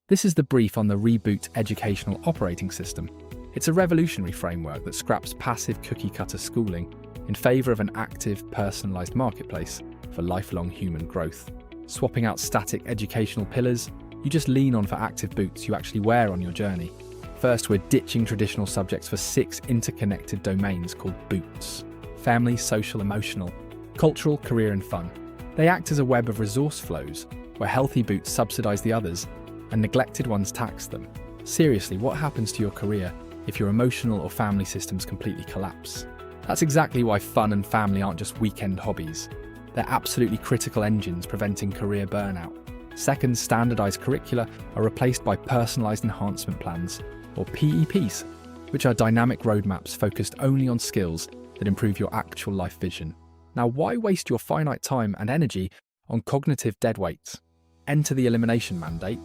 This is the brief on the Reboot Educational Operating System. It's a revolutionary framework that scraps passive cookie-cutter schooling in favour of an active, personalised marketplace for lifelong human growth. Swapping out static educational pillars, you just lean on for active boots you actually wear on your journey. First, we're ditching traditional subjects for 6 interconnected domains called boots: family, social, emotional, cultural, career and fun. They act as a web of resource flows where healthy boots subsidise the others and neglected ones tax them. Seriously, what happens to your career if your emotional or family systems completely collapse? That's exactly why fun and family aren't just weekend hobbies. They're absolutely critical engines preventing career burnout. Second, standardised curricula are replaced by Personalized Enhancement Plans, or PEPs, which are dynamic roadmaps focused only on skills that improve your actual life vision. Now, why waste your finite time and energy on cognitive deadweights? Enter the Elimination Mandate,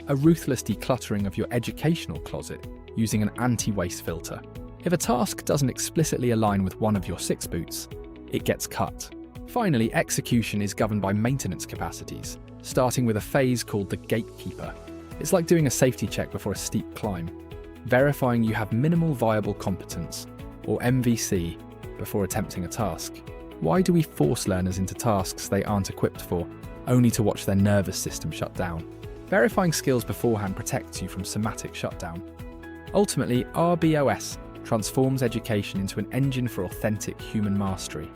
a ruthless decluttering of your educational closet using an anti-waste filter. If a task doesn't explicitly align with one of your 6 boots, it gets cut. Finally, execution is governed by maintenance capacities, starting with a phase called the Gatekeeper. It's like doing a safety check before a steep climb, verifying you have minimal viable competence, or MVC, before attempting a task. Why do we force learners into tasks they aren't equipped for, only to watch their nervous system shut down? Verifying skills beforehand protects you from somatic shutdown. Ultimately, RBOS transforms education into an engine for authentic human mastery.